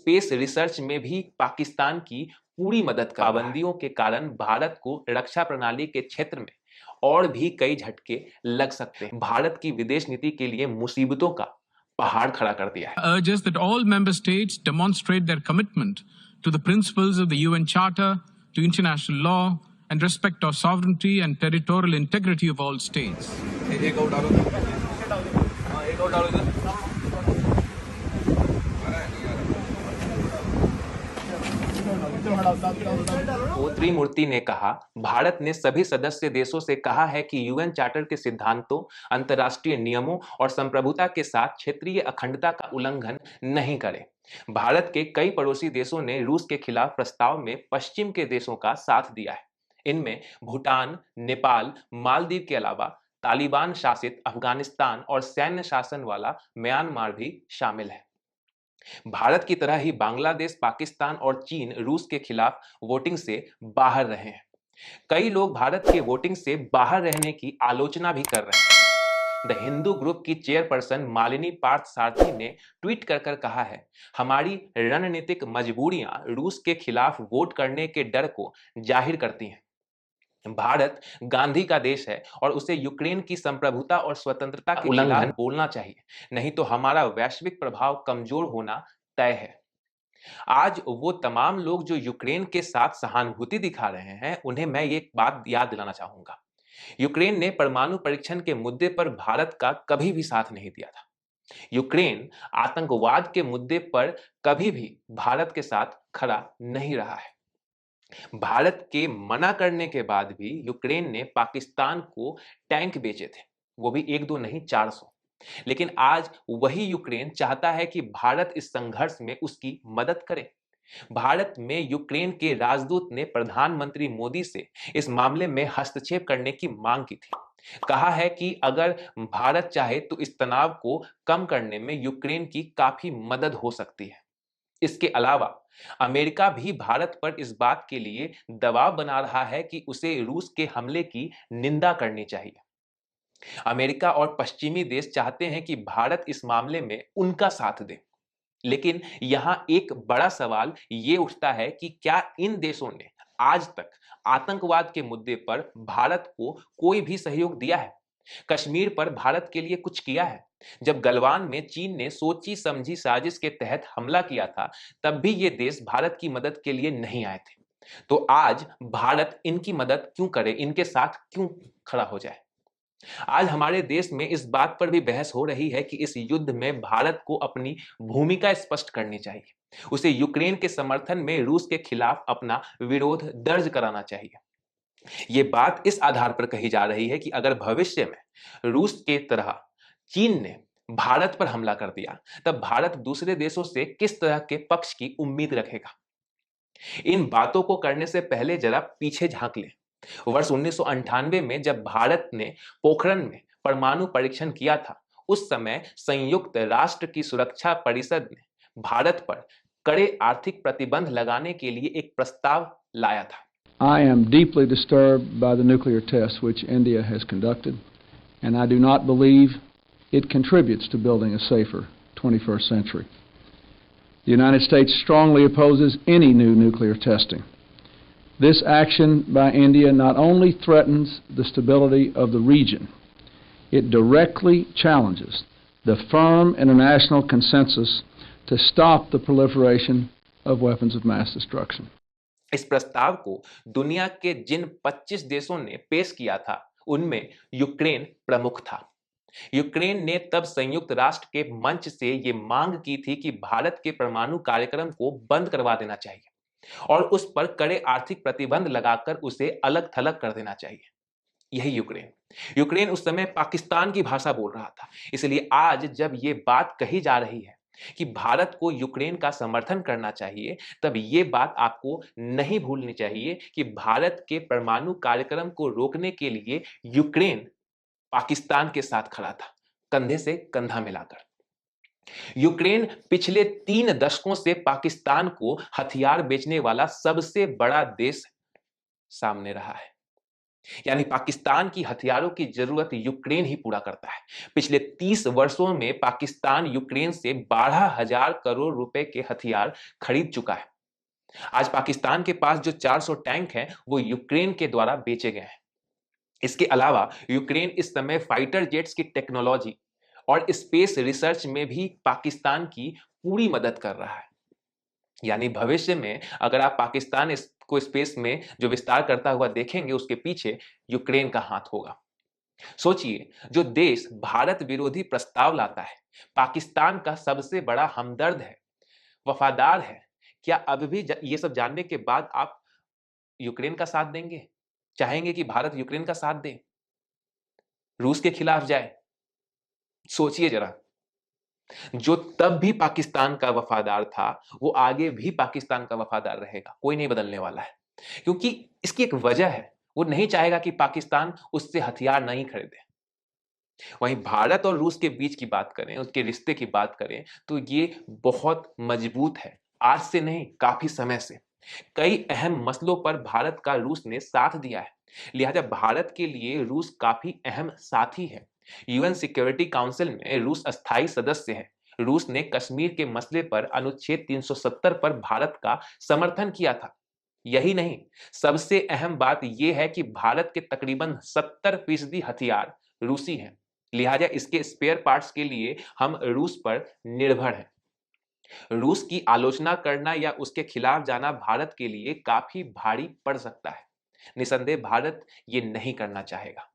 Space research में भी पाकिस्तान की पूरी मदद कर रहा है। पाबंदियों के कारण भारत को रक्षा प्रणाली के क्षेत्र में और भी कई झटके लग सकते हैं। भारत की विदेश नीति के लिए मुसीबतों का पहाड़ खड़ा कर दिया है। Urges that all member states demonstrate their commitment to the principles of the UN Charter, to international law, and respect of sovereignty and territorial integrity of all states. त्रिमूर्ति ने कहा, भारत ने सभी सदस्य देशों से कहा है कि यूएन चार्टर के सिद्धांतों, अंतर्राष्ट्रीय नियमों और संप्रभुता के साथ क्षेत्रीय अखंडता का उल्लंघन नहीं करे। भारत के कई पड़ोसी देशों ने रूस के खिलाफ प्रस्ताव में पश्चिम के देशों का साथ दिया है। इनमें भूटान, नेपाल, मालदीव के अलावा तालिबान शासित अफगानिस्तान और सैन्य शासन वाला म्यांमार भी शामिल है। भारत की तरह ही बांग्लादेश, पाकिस्तान और चीन रूस के खिलाफ वोटिंग से बाहर रहे हैं। कई लोग भारत के वोटिंग से बाहर रहने की आलोचना भी कर रहे हैं। द हिंदू ग्रुप की चेयरपर्सन मालिनी पार्थसारथी ने ट्वीट कर कहा है, हमारी रणनीतिक मजबूरियां रूस के खिलाफ वोट करने के डर को जाहिर करती हैं। भारत गांधी का देश है और उसे यूक्रेन की संप्रभुता और स्वतंत्रता के खिलाफ बोलना चाहिए, नहीं तो हमारा वैश्विक प्रभाव कमजोर होना तय है। आज वो तमाम लोग जो यूक्रेन के साथ सहानुभूति दिखा रहे हैं, उन्हें मैं ये बात याद दिलाना चाहूंगा, यूक्रेन ने परमाणु परीक्षण के मुद्दे पर भारत का कभी भी साथ नहीं दिया था। यूक्रेन आतंकवाद के मुद्दे पर कभी भी भारत के साथ खड़ा नहीं रहा है। भारत के मना करने के बाद भी यूक्रेन ने पाकिस्तान को टैंक बेचे थे, वो भी एक दो नहीं 400। लेकिन आज वही यूक्रेन चाहता है कि भारत इस संघर्ष में उसकी मदद करे। भारत में यूक्रेन के राजदूत ने प्रधानमंत्री मोदी से इस मामले में हस्तक्षेप करने की मांग की थी। कहा है कि अगर भारत चाहे तो इस तनाव को कम करने में यूक्रेन की काफी मदद हो सकती है। इसके अलावा अमेरिका भी भारत पर इस बात के लिए दबाव बना रहा है कि उसे रूस के हमले की निंदा करनी चाहिए। अमेरिका और पश्चिमी देश चाहते हैं कि भारत इस मामले में उनका साथ दे। लेकिन यहां एक बड़ा सवाल ये उठता है कि क्या इन देशों ने आज तक आतंकवाद के मुद्दे पर भारत को कोई भी सहयोग दिया है? कश्मीर पर भारत के लिए कुछ किया है? जब गलवान में चीन ने सोची समझी साजिश के तहत हमला किया था, तब भी ये देश भारत की मदद के लिए नहीं आए थे। तो आज भारत इनकी मदद क्यों करे, इनके साथ क्यों खड़ा हो जाए? आज हमारे देश में इस बात पर भी बहस हो रही है कि इस युद्ध में भारत को अपनी भूमिका स्पष्ट करनी चाहिए। उसे यूक्रेन के समर्थन में रूस के खिलाफ अपना विरोध दर्ज कराना चाहिए। ये बात इस आधार पर कही जा रही है कि अगर भविष्य में रूस के तरह चीन ने भारत पर हमला कर दिया, तब भारत दूसरे देशों से किस तरह के पक्ष की उम्मीद रखेगा? इन बातों को करने से पहले जरा पीछे झांक लें। वर्ष 1998 में जब भारत ने पोखरण में परमाणु परीक्षण किया था, उस समय संयुक्त राष्ट्र की सुरक्षा परिषद ने भारत पर कड़े आर्थिक प्रतिबंध लगाने के लिए एक प्रस्ताव लाया था। I am deeply disturbed by the nuclear tests which India has conducted, and I do not believe it contributes to building a safer 21st century. The United States strongly opposes any new nuclear testing. This action by India not only threatens the stability of the region, it directly challenges the firm international consensus to stop the proliferation of weapons of mass destruction. इस प्रस्ताव को दुनिया के जिन 25 देशों ने पेश किया था, उनमें यूक्रेन प्रमुख था। यूक्रेन ने तब संयुक्त राष्ट्र के मंच से ये मांग की थी कि भारत के परमाणु कार्यक्रम को बंद करवा देना चाहिए और उस पर कड़े आर्थिक प्रतिबंध लगाकर उसे अलग थलग कर देना चाहिए। यही यूक्रेन उस समय पाकिस्तान की भाषा बोल रहा था। इसलिए आज जब ये बात कही जा रही है कि भारत को यूक्रेन का समर्थन करना चाहिए, तब ये बात आपको नहीं भूलनी चाहिए कि भारत के परमाणु कार्यक्रम को रोकने के लिए यूक्रेन पाकिस्तान के साथ खड़ा था, कंधे से कंधा मिलाकर। यूक्रेन पिछले 3 दशकों से पाकिस्तान को हथियार बेचने वाला सबसे बड़ा देश सामने रहा है। यानी पाकिस्तान की हथियारों की जरूरत यूक्रेन ही पूरा करता है। पिछले 30 वर्षों में पाकिस्तान यूक्रेन से 12,000 करोड़ रुपए के हथियार खरीद चुका है। आज पाकिस्तान के पास जो 400 टैंक हैं वो यूक्रेन के द्वारा बेचे गए हैं। इसके अलावा यूक्रेन इस समय फाइटर जेट्स की टेक्नोलॉजी और स्पेस रिसर्च में भी पाकिस्तान की पूरी मदद कर रहा है। यानी भविष्य में अगर आप पाकिस्तान को स्पेस में जो विस्तार करता हुआ देखेंगे, उसके पीछे यूक्रेन का हाथ होगा। सोचिए, जो देश भारत विरोधी प्रस्ताव लाता है, पाकिस्तान का सबसे बड़ा हमदर्द है, वफादार है, क्या अब भी ये सब जानने के बाद आप यूक्रेन का साथ देंगे? चाहेंगे कि भारत यूक्रेन का साथ दे, रूस के खिलाफ जाए? सोचिए जरा। जो तब भी पाकिस्तान का वफादार था, वो आगे भी पाकिस्तान का वफादार रहेगा, कोई नहीं बदलने वाला है। क्योंकि इसकी एक वजह है, वो नहीं चाहेगा कि पाकिस्तान उससे हथियार नहीं खरीदे। वहीं भारत और रूस के बीच की बात करें, उसके रिश्ते की बात करें, तो ये बहुत मजबूत है। आज से नहीं, काफी समय से कई अहम मसलों पर भारत का रूस ने साथ दिया है। लिहाजा भारत के लिए रूस काफी अहम साथी है। यूएन सिक्योरिटी काउंसिल में रूस अस्थायी सदस्य है। रूस ने कश्मीर के मसले पर अनुच्छेद 370 पर भारत का समर्थन किया था। यही नहीं, सबसे अहम बात यह है कि भारत के तकरीबन 70% हथियार रूसी हैं। लिहाजा इसके स्पेयर पार्ट्स के लिए हम रूस पर निर्भर हैं। रूस की आलोचना करना या उसके खिलाफ जाना भारत के लिए काफी भारी पड़ सकता है। निसंदेह भारत ये नहीं करना चाहेगा।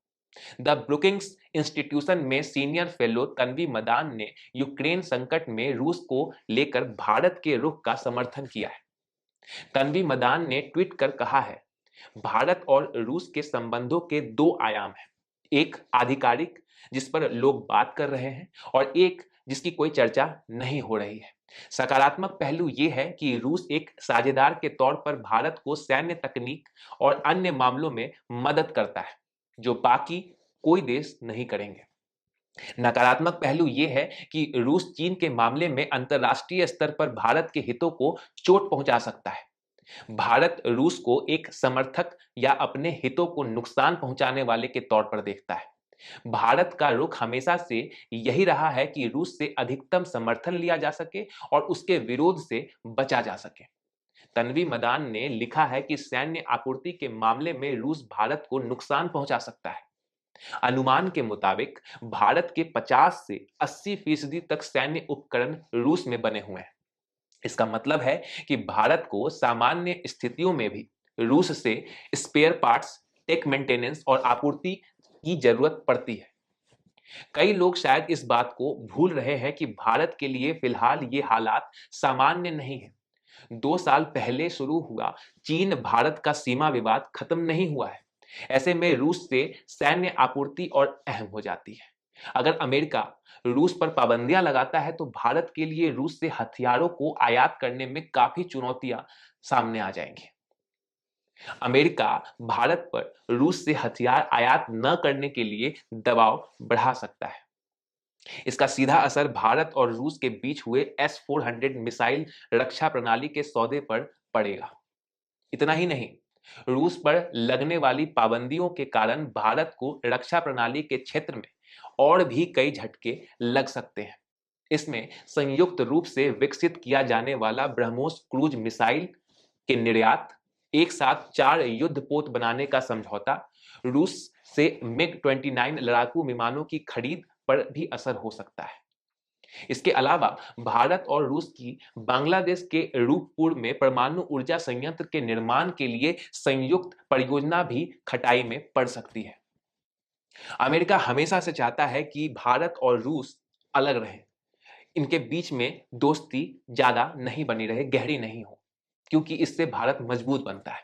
द ब्रुकिंग्स इंस्टीट्यूशन में सीनियर फेलो तन्वी मदान ने यूक्रेन संकट में रूस को लेकर भारत के रुख का समर्थन किया है। तन्वी मदान ने ट्वीट कर कहा है, भारत और रूस के संबंधों के दो आयाम हैं, एक आधिकारिक जिस पर लोग बात कर रहे हैं और एक जिसकी कोई चर्चा नहीं हो रही है। सकारात्मक पहलू यह है कि रूस एक साझेदार के तौर पर भारत को सैन्य तकनीक और अन्य मामलों में मदद करता है, जो बाकी कोई देश नहीं करेंगे। नकारात्मक पहलू यह है कि रूस चीन के मामले में अंतर्राष्ट्रीय स्तर पर भारत के हितों को चोट पहुंचा सकता है। भारत रूस को एक समर्थक या अपने हितों को नुकसान पहुंचाने वाले के तौर पर देखता है। भारत का रुख हमेशा से यही रहा है कि रूस से अधिकतम समर्थन लिया जा सके और उसके विरोध से बचा जा सके। तन्वी मदान ने लिखा है कि सैन्य आपूर्ति के मामले में रूस भारत को नुकसान पहुंचा सकता है। अनुमान के मुताबिक भारत के 50 से 80% तक सैन्य उपकरण रूस में बने हुए हैं। इसका मतलब है कि भारत को सामान्य स्थितियों में भी रूस से स्पेयर पार्ट्स, टेक मेंटेनेंस और आपूर्ति की जरूरत पड़ती है। कई लोग शायद इस बात को भूल रहे हैं कि भारत के लिए फिलहाल ये हालात सामान्य नहीं है। 2 साल पहले शुरू हुआ चीन भारत का सीमा विवाद खत्म नहीं हुआ है। ऐसे में रूस से सैन्य आपूर्ति और अहम हो जाती है। अगर अमेरिका रूस पर पाबंदियां लगाता है तो भारत के लिए रूस से हथियारों को आयात करने में काफी चुनौतियां सामने आ जाएंगी। अमेरिका भारत पर रूस से हथियार आयात न करने के लिए दबाव बढ़ा सकता है। इसका सीधा असर भारत और रूस के बीच हुए S-400 मिसाइल रक्षा प्रणाली के सौदे पर पड़ेगा। इतना ही नहीं, रूस पर लगने वाली पाबंदियों के कारण भारत को रक्षा प्रणाली के क्षेत्र में और भी कई झटके लग सकते हैं। इसमें संयुक्त रूप से विकसित किया जाने वाला ब्रह्मोस क्रूज मिसाइल के निर्यात, एक साथ 4 युद्धपोत बनाने का समझौता, रूस से MiG-29 लड़ाकू विमानों की खरीद पर भी असर हो सकता है। इसके अलावा भारत और रूस की बांग्लादेश के रूपपुर में परमाणु ऊर्जा संयंत्र के निर्माण के लिए संयुक्त परियोजना भी खटाई में पड़ सकती है। अमेरिका हमेशा से चाहता है कि भारत और रूस अलग रहें, इनके बीच में दोस्ती ज्यादा नहीं बनी रहे, गहरी नहीं हो, क्योंकि इससे भारत मजबूत बनता है।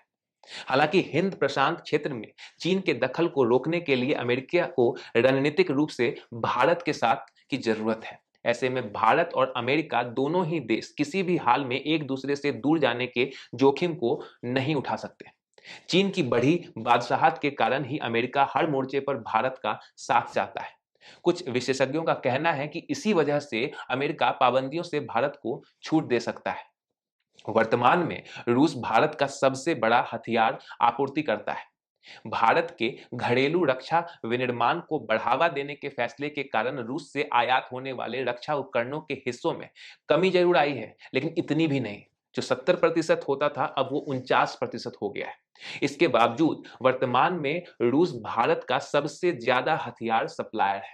हालांकि हिंद प्रशांत क्षेत्र में चीन के दखल को रोकने के लिए अमेरिका को रणनीतिक रूप से भारत के साथ की जरूरत है। ऐसे में भारत और अमेरिका दोनों ही देश किसी भी हाल में एक दूसरे से दूर जाने के जोखिम को नहीं उठा सकते। चीन की बढ़ी बादशाहत के कारण ही अमेरिका हर मोर्चे पर भारत का साथ चाहता है। कुछ विशेषज्ञों का कहना है कि इसी वजह से अमेरिका पाबंदियों से भारत को छूट दे सकता है। वर्तमान में रूस भारत का सबसे बड़ा हथियार आपूर्ति करता है। भारत के घरेलू रक्षा विनिर्माण को बढ़ावा देने के फैसले के कारण रूस से आयात होने वाले रक्षा उपकरणों के हिस्सों में कमी जरूर आई है, लेकिन इतनी भी नहीं। जो 70% होता था, अब वो 49% हो गया है। इसके बावजूद वर्तमान में रूस भारत का सबसे ज्यादा हथियार सप्लायर है।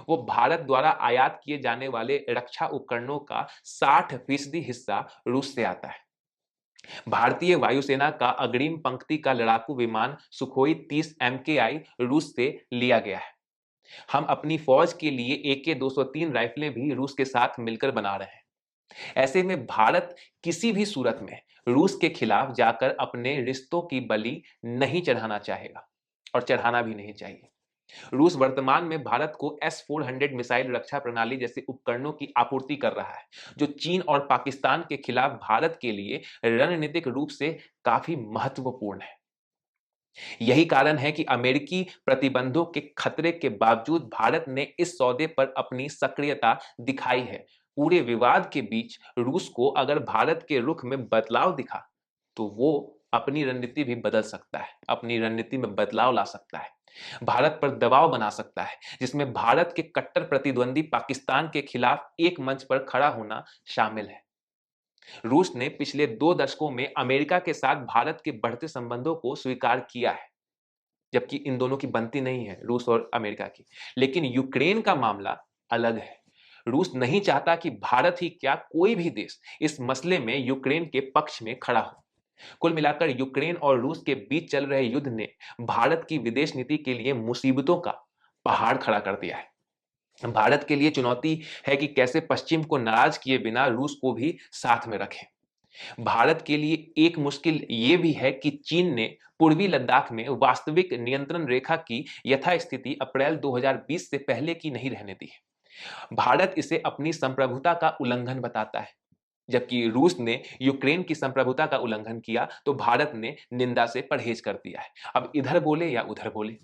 वो भारत द्वारा आयात किए जाने वाले रक्षा उपकरणों का 60% हिस्सा रूस से आता है। भारतीय वायुसेना का अग्रिम पंक्ति का लड़ाकू विमान सुखोई 30 MKI रूस से लिया गया है। हम अपनी फौज के लिए AK-203 राइफलें भी रूस के साथ मिलकर बना रहे हैं। ऐसे में भारत किसी भी सूरत में रूस के खिलाफ जाकर अपने रिश्तों की बलि नहीं चढ़ाना चाहेगा और चढ़ाना भी नहीं चाहिए। रूस वर्तमान में भारत को S-400 मिसाइल रक्षा प्रणाली जैसे उपकरणों की आपूर्ति कर रहा है, जो चीन और पाकिस्तान के खिलाफ भारत के लिए रणनीतिक रूप से काफी महत्वपूर्ण है। यही कारण है कि अमेरिकी प्रतिबंधों के खतरे के बावजूद भारत ने इस सौदे पर अपनी सक्रियता दिखाई है। पूरे विवाद के बीच रूस को अगर भारत के रुख में बदलाव दिखा, तो वो अपनी रणनीति भी बदल सकता है, अपनी रणनीति में बदलाव ला सकता है, भारत पर दबाव बना सकता है, जिसमें भारत के कट्टर प्रतिद्वंदी पाकिस्तान के खिलाफ एक मंच पर खड़ा होना शामिल है। रूस ने पिछले 2 दशकों में अमेरिका के साथ भारत के बढ़ते संबंधों को स्वीकार किया है, जबकि इन दोनों की बनती नहीं है, रूस और अमेरिका की। लेकिन यूक्रेन का मामला अलग है। रूस नहीं चाहता कि भारत ही क्या, कोई भी देश इस मसले में यूक्रेन के पक्ष में खड़ा हो। कुल मिलाकर यूक्रेन और रूस के बीच चल रहे युद्ध ने भारत की विदेश नीति के लिए मुसीबतों का पहाड़ खड़ा कर दिया है। भारत के लिए चुनौती है कि कैसे पश्चिम को नाराज किए बिना रूस को भी साथ में रखें। भारत के लिए एक मुश्किल ये भी है कि चीन ने पूर्वी लद्दाख में वास्तविक नियंत्रण रेखा की यथास्थिति अप्रैल 2020 से पहले की नहीं रहने दी है। भारत इसे अपनी संप्रभुता का उल्लंघन बताता है, जबकि रूस ने यूक्रेन की संप्रभुता का उल्लंघन किया तो भारत ने निंदा से परहेज कर दिया है। अब इधर बोले या उधर बोले।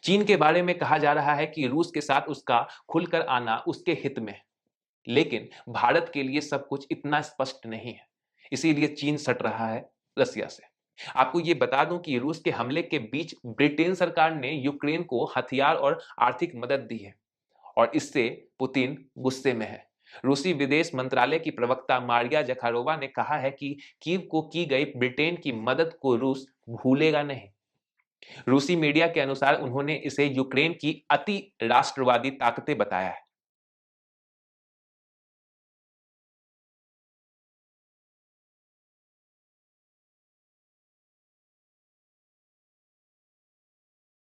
चीन के बारे में कहा जा रहा है कि रूस के साथ उसका खुलकर आना उसके हित में है, लेकिन भारत के लिए सब कुछ इतना स्पष्ट नहीं है, इसीलिए चीन सट रहा है रसिया से। आपको ये बता दूं कि रूस के हमले के बीच ब्रिटेन सरकार ने यूक्रेन को हथियार और आर्थिक मदद दी है और इससे पुतिन गुस्से में है। रूसी विदेश मंत्रालय की प्रवक्ता मारिया जखारोवा ने कहा है कि कीव को की गई ब्रिटेन की मदद को रूस भूलेगा नहीं। रूसी मीडिया के अनुसार उन्होंने इसे यूक्रेन की अति राष्ट्रवादी ताकतें बताया है।